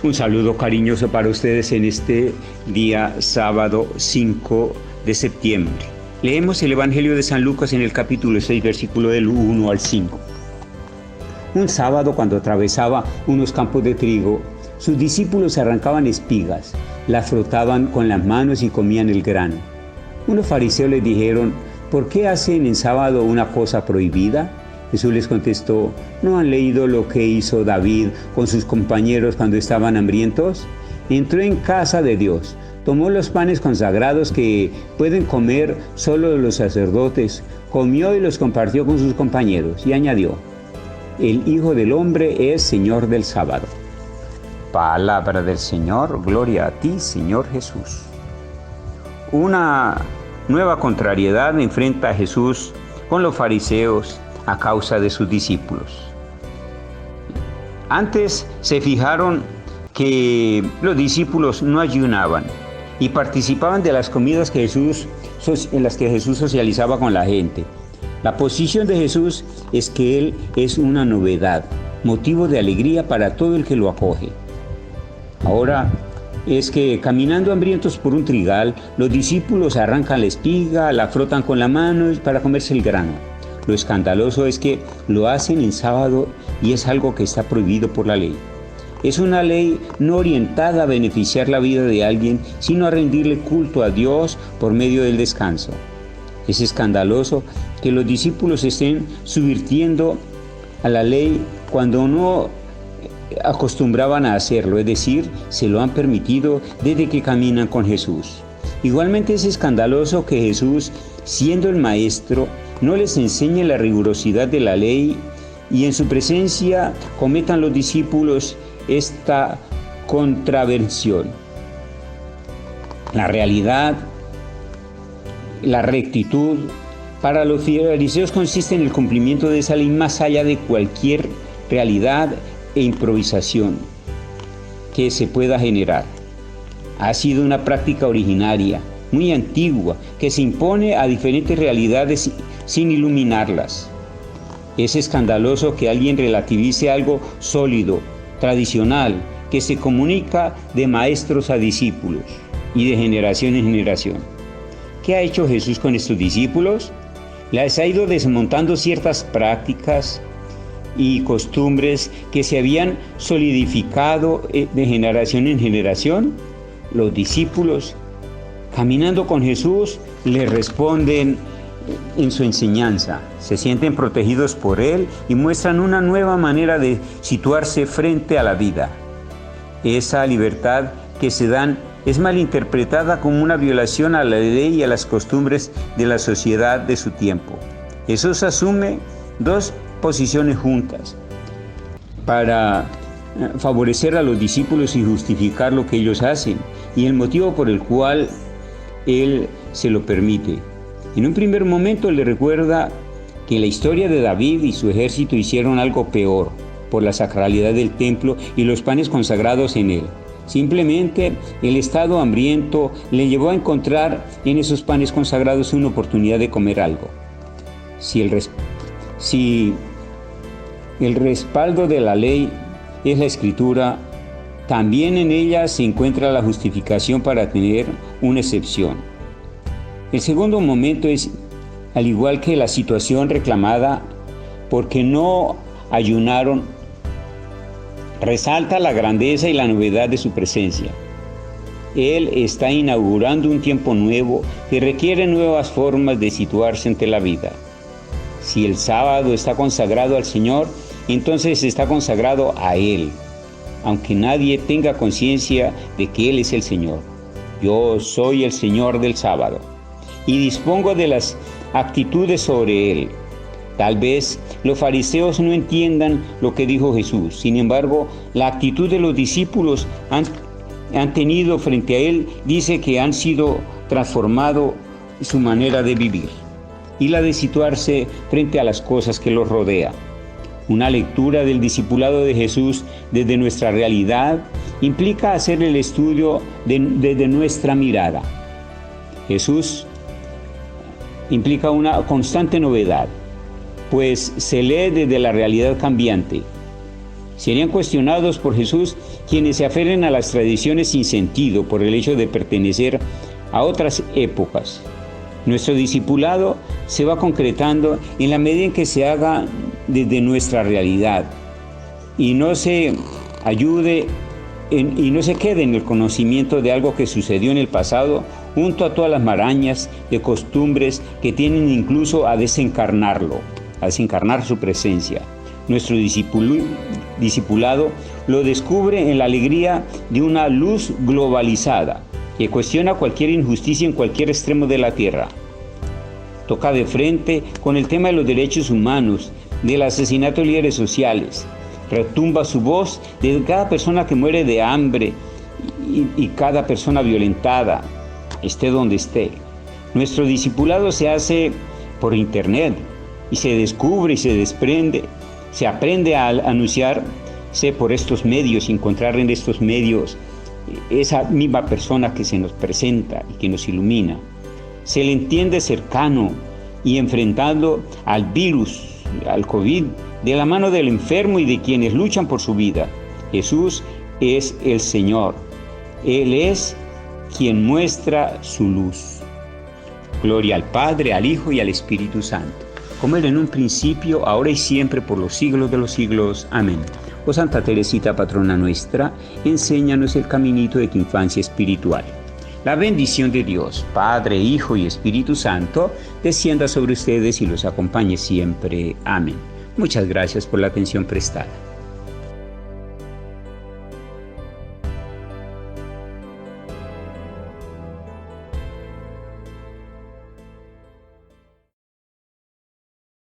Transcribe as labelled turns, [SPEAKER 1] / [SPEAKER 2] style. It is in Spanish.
[SPEAKER 1] Un saludo cariñoso para ustedes en este día sábado 5 de septiembre. Leemos el Evangelio de San Lucas en el capítulo 6, versículo del 1 al 5. Un sábado, cuando atravesaba unos campos de trigo, sus discípulos arrancaban espigas, las frotaban con las manos y comían el grano. Unos fariseos les dijeron: ¿por qué hacen en sábado una cosa prohibida? Jesús les contestó: ¿no han leído lo que hizo David con sus compañeros cuando estaban hambrientos? Entró en casa de Dios, tomó los panes consagrados que pueden comer solo los sacerdotes, comió y los compartió con sus compañeros, y añadió: el Hijo del Hombre es Señor del sábado. Palabra del Señor, gloria a ti, Señor Jesús. Una nueva contrariedad enfrenta a Jesús con los fariseos a causa de sus discípulos. Antes se fijaron que los discípulos no ayunaban y participaban de las comidas en las que Jesús socializaba con la gente. La posición de Jesús es que Él es una novedad, motivo de alegría para todo el que lo acoge. Ahora es que caminando hambrientos por un trigal, los discípulos arrancan la espiga, la frotan con la mano para comerse el grano. Lo escandaloso es que lo hacen en sábado y es algo que está prohibido por la ley. Es una ley no orientada a beneficiar la vida de alguien, sino a rendirle culto a Dios por medio del descanso. Es escandaloso que los discípulos estén subvirtiendo a la ley cuando no acostumbraban a hacerlo, es decir, se lo han permitido desde que caminan con Jesús. Igualmente es escandaloso que Jesús, siendo el Maestro, no les enseñe la rigurosidad de la ley y en su presencia cometan los discípulos esta contravención. La realidad, la rectitud, para los fariseos consiste en el cumplimiento de esa ley más allá de cualquier realidad e improvisación que se pueda generar. Ha sido una práctica originaria, muy antigua, que se impone a diferentes realidades sin iluminarlas. Es escandaloso que alguien relativice algo sólido, tradicional, que se comunica de maestros a discípulos y de generación en generación. ¿Qué ha hecho Jesús con estos discípulos? Les ha ido desmontando ciertas prácticas y costumbres que se habían solidificado de generación en generación. Los discípulos, caminando con Jesús, le responden en su enseñanza, se sienten protegidos por Él y muestran una nueva manera de situarse frente a la vida. Esa libertad que se dan es malinterpretada como una violación a la ley y a las costumbres de la sociedad de su tiempo. Jesús asume dos posiciones juntas para favorecer a los discípulos y justificar lo que ellos hacen y el motivo por el cual Él se lo permite. En un primer momento le recuerda que en la historia de David y su ejército hicieron algo peor por la sacralidad del templo y los panes consagrados en él. Simplemente el estado hambriento le llevó a encontrar en esos panes consagrados una oportunidad de comer algo. Si el respaldo de la ley es la Escritura, también en ella se encuentra la justificación para tener una excepción. El segundo momento es, al igual que la situación reclamada, porque no ayunaron, resalta la grandeza y la novedad de su presencia. Él está inaugurando un tiempo nuevo que requiere nuevas formas de situarse ante la vida. Si el sábado está consagrado al Señor, entonces está consagrado a Él, aunque nadie tenga conciencia de que Él es el Señor. Yo soy el Señor del sábado y dispongo de las actitudes sobre Él. Tal vez los fariseos no entiendan lo que dijo Jesús. Sin embargo, la actitud de los discípulos han tenido frente a Él dice que han sido transformado su manera de vivir y la de situarse frente a las cosas que los rodean. Una lectura del discipulado de Jesús desde nuestra realidad implica hacer el estudio desde nuestra mirada. Jesús implica una constante novedad, pues se lee desde la realidad cambiante. Serían cuestionados por Jesús quienes se aferren a las tradiciones sin sentido por el hecho de pertenecer a otras épocas. Nuestro discipulado se va concretando en la medida en que se haga desde nuestra realidad y no se quede en el conocimiento de algo que sucedió en el pasado, junto a todas las marañas de costumbres que tienen incluso a desencarnar su presencia. Nuestro discipulado lo descubre en la alegría de una luz globalizada que cuestiona cualquier injusticia en cualquier extremo de la tierra. Toca de frente con el tema de los derechos humanos, del asesinato de líderes sociales. Retumba su voz de cada persona que muere de hambre y cada persona violentada, esté donde esté. Nuestro discipulado se hace por internet y se descubre y se desprende. Se aprende a anunciarse por estos medios, encontrar en estos medios esa misma persona que se nos presenta y que nos ilumina. Se le entiende cercano y enfrentando al virus, al COVID, de la mano del enfermo y de quienes luchan por su vida. Jesús es el Señor. Él es quien muestra su luz. Gloria al Padre, al Hijo y al Espíritu Santo, como era en un principio, ahora y siempre, por los siglos de los siglos. Amén. Oh Santa Teresita, patrona nuestra, enséñanos el caminito de tu infancia espiritual. La bendición de Dios, Padre, Hijo y Espíritu Santo, descienda sobre ustedes y los acompañe siempre. Amén. Muchas gracias por la atención prestada.